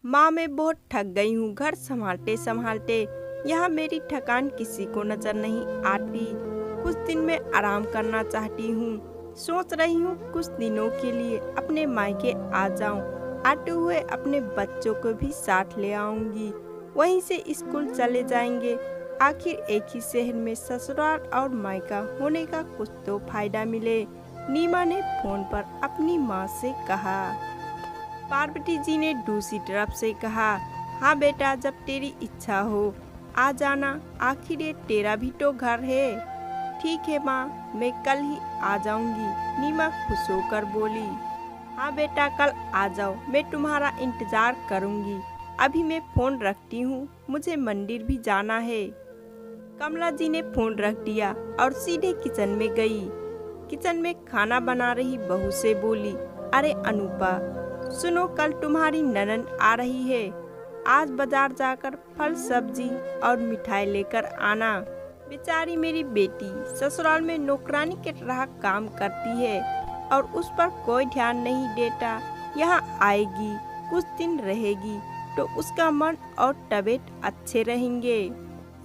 माँ मैं बहुत थक गई हूँ घर संभालते संभालते। यहाँ मेरी थकान किसी को नजर नहीं आती। कुछ दिन मैं आराम करना चाहती हूँ। सोच रही हूँ कुछ दिनों के लिए अपने मायके आ जाऊँ। आते हुए अपने बच्चों को भी साथ ले आऊंगी। वहीं से स्कूल चले जाएंगे। आखिर एक ही शहर में ससुराल और मायका होने का कुछ तो फायदा मिले। नीमा ने फोन पर अपनी माँ से कहा। पार्वती जी ने दूसरी तरफ से कहा, हाँ बेटा जब तेरी इच्छा हो आ जाना, आखिर ये तेरा भी तो घर है। ठीक है माँ, मैं कल ही आ जाऊंगी। नीमा खुश होकर बोली। हाँ बेटा कल आ जाओ, मैं तुम्हारा इंतजार करूंगी। अभी मैं फोन रखती हूँ, मुझे मंदिर भी जाना है। कमला जी ने फोन रख दिया और सीधे किचन में गई। किचन में खाना बना रही बहू से बोली, अरे अनूपा सुनो, कल तुम्हारी ननद आ रही है। आज बाजार जाकर फल सब्जी और मिठाई लेकर आना। बेचारी मेरी बेटी ससुराल में नौकरानी की तरह काम करती है और उस पर कोई ध्यान नहीं देता। यहाँ आएगी, कुछ दिन रहेगी तो उसका मन और तबीयत अच्छे रहेंगे।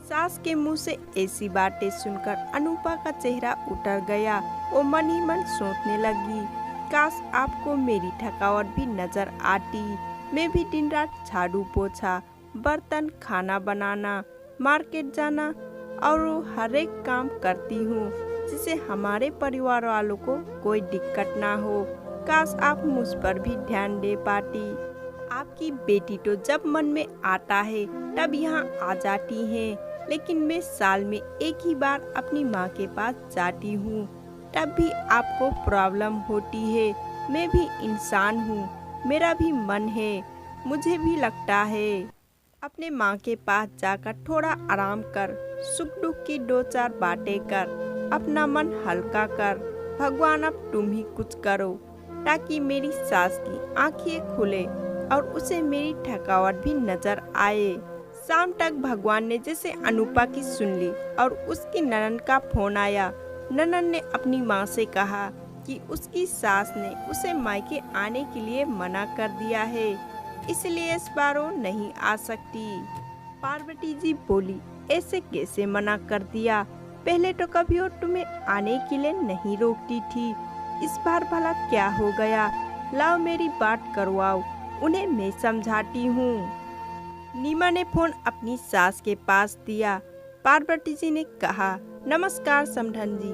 सास के मुंह से ऐसी बातें सुनकर अनूपा का चेहरा उतर गया। वो मन ही मन सोचने लगी, काश आपको मेरी थकावट भी नजर आती। मैं भी दिन रात झाड़ू पोछा, बर्तन, खाना बनाना, मार्केट जाना और हर एक काम करती हूँ जिससे हमारे परिवार वालों को कोई दिक्कत ना हो। काश आप मुझ पर भी ध्यान दे पाती। आपकी बेटी तो जब मन में आता है तब यहाँ आ जाती है, लेकिन मैं साल में एक ही बार अपनी माँ के पास जाती हूँ, तब भी आपको प्रॉब्लम होती है। मैं भी इंसान हूँ, मेरा भी मन है, मुझे भी लगता है। अपने माँ के पास जाकर थोड़ा आराम कर, सुख दुख की दो चार बातें कर, अपना मन हल्का कर। भगवान अब तुम ही कुछ करो ताकि मेरी सास की आंखें खुले और उसे मेरी थकावट भी नजर आए। शाम तक भगवान ने जैसे अनूपा की सुन ली और उसकी ननद का फोन आया। ननद ने अपनी माँ से कहा कि उसकी सास ने उसे मायके आने के लिए मना कर दिया है, इसलिए इस बार वो नहीं आ सकती। पार्वती जी बोली, ऐसे कैसे मना कर दिया? पहले तो कभी वो तुम्हें आने के लिए नहीं रोकती थी, इस बार भला क्या हो गया? लाओ मेरी बात करवाओ, उन्हें मैं समझाती हूँ। नीमा ने फोन अपनी सास के पास दिया। पार्वती जी ने कहा, नमस्कार समधन जी,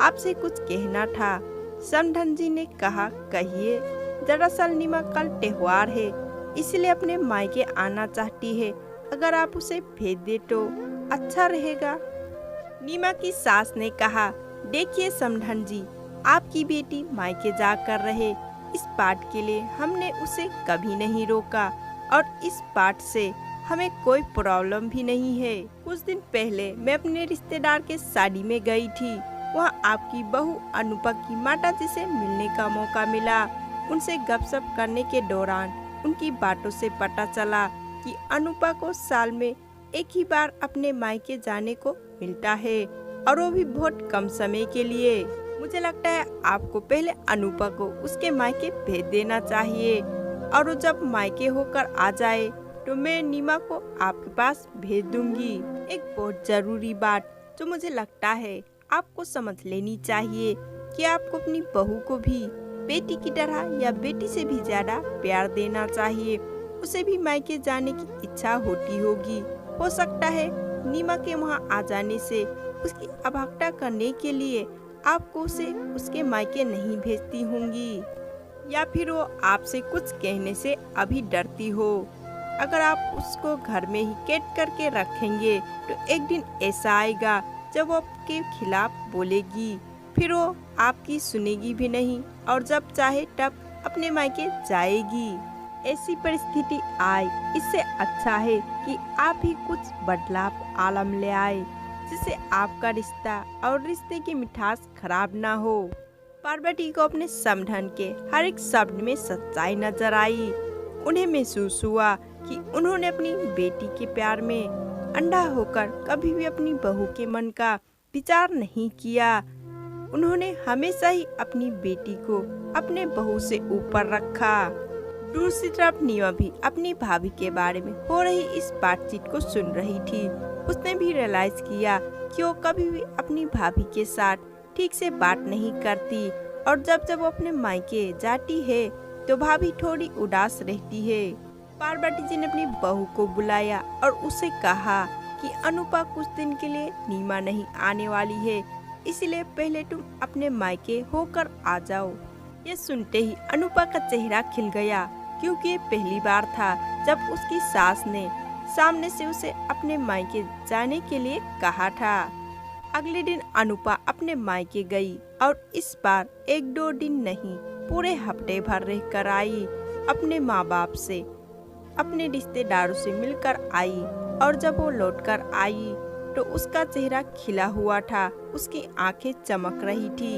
आपसे कुछ कहना था। समधन जी ने कहा, कहिए। दरअसल नीमा कल त्योहार है, इसलिए अपने मायके आना चाहती है। अगर आप उसे भेज दे तो अच्छा रहेगा। नीमा की सास ने कहा, देखिए समधन जी, आपकी बेटी मायके जाकर रहे, इस बात के लिए हमने उसे कभी नहीं रोका और इस बात से हमें कोई प्रॉब्लम भी नहीं है। कुछ दिन पहले मैं अपने रिश्तेदार के शादी में गई थी। वहाँ आपकी बहू अनूपा की माता जी से मिलने का मौका मिला। उनसे गपशप करने के दौरान उनकी बातों से पता चला कि अनूपा को साल में एक ही बार अपने मायके जाने को मिलता है और वो भी बहुत कम समय के लिए। मुझे लगता है आपको पहले अनूपा को उसके मायके भेज देना चाहिए और वो जब मायके होकर आ जाए तो मैं नीमा को आपके पास भेज दूंगी। एक बहुत जरूरी बात जो मुझे लगता है आपको समझ लेनी चाहिए कि आपको अपनी बहू को भी बेटी की तरह या बेटी से भी ज्यादा प्यार देना चाहिए। उसे भी मायके जाने की इच्छा होती होगी। हो सकता है नीमा के वहाँ आ जाने से उसकी अवहेलना करने के लिए आपको उसे उसके मायके नहीं भेजती होंगी, या फिर वो आपसे कुछ कहने से अभी डरती हो। अगर आप उसको घर में ही कैद करके रखेंगे तो एक दिन ऐसा आएगा जब वो आपके खिलाफ बोलेगी, फिर वो आपकी सुनेगी भी नहीं और जब चाहे तब अपने मायके जाएगी। ऐसी परिस्थिति आए, इससे अच्छा है कि आप ही कुछ बदलाव आलम ले आए जिससे आपका रिश्ता और रिश्ते की मिठास खराब ना हो। पार्वती को अपने समधन के हर एक शब्द में सच्चाई नजर आई। उन्हें महसूस हुआ कि उन्होंने अपनी बेटी के प्यार में अंधा होकर कभी भी अपनी बहू के मन का विचार नहीं किया। उन्होंने हमेशा ही अपनी बेटी को अपने बहू से ऊपर रखा। दूसरी तरफ नीमा भी अपनी भाभी के बारे में हो रही इस बातचीत को सुन रही थी। उसने भी रियलाइज किया कि वो कभी भी अपनी भाभी के साथ ठीक से बात नहीं करती और जब जब वो अपने मायके जाती है तो भाभी थोड़ी उदास रहती है। पार्वती जी ने अपनी बहू को बुलाया और उसे कहा कि अनुपा कुछ दिन के लिए नीमा नहीं आने वाली है, इसलिए पहले तुम अपने मायके होकर आ जाओ। ये सुनते ही अनुपा का चेहरा खिल गया, क्योंकि ये पहली बार था जब उसकी सास ने सामने से उसे अपने मायके जाने के लिए कहा था। अगले दिन अनुपा अपने मायके गई और इस बार 1-2 दिन नहीं, पूरे हफ्ते भर रह कर आई। अपने माँ बाप से, अपने रिश्तेदारों से मिलकर आई और जब वो लौटकर आई तो उसका चेहरा खिला हुआ था, उसकी आंखें चमक रही थी।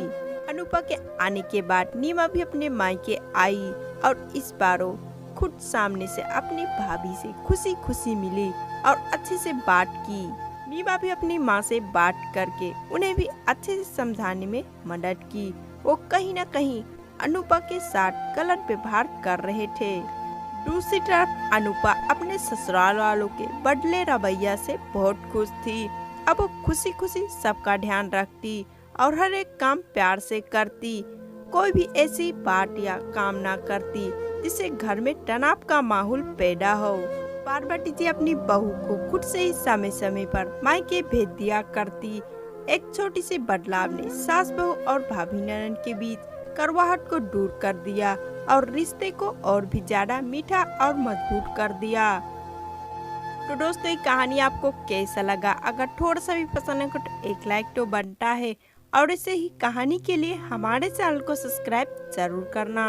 अनुपा के आने के बाद नीमा भी अपने मायके आई और इस बार वो खुद सामने से अपनी भाभी से खुशी खुशी मिली और अच्छे से बात की। नीमा भी अपनी माँ से बात करके उन्हें भी अच्छे से समझाने में मदद की। वो कहीं न कहीं अनुपा के साथ गलत व्यवहार कर रहे थे। दूसरी तरफ अनुपा अपने ससुराल वालों के बदले रवैया से बहुत खुश थी। अब वो खुशी खुशी सबका ध्यान रखती और हर एक काम प्यार से करती। कोई भी ऐसी बात या काम ना करती जिससे घर में तनाव का माहौल पैदा हो। पार्वती जी अपनी बहू को खुद से ही समय समय पर मायके भेज दिया करती। एक छोटी सी बदलाव ने सास बहू और भाभी ननद के बीच कड़वाहट को दूर कर दिया और रिश्ते को और भी ज्यादा मीठा और मजबूत कर दिया। तो दोस्तों, ये कहानी आपको कैसा लगा? अगर थोड़ा सा भी पसंद है तो एक लाइक तो बनता है और ऐसे ही कहानी के लिए हमारे चैनल को सब्सक्राइब जरूर करना।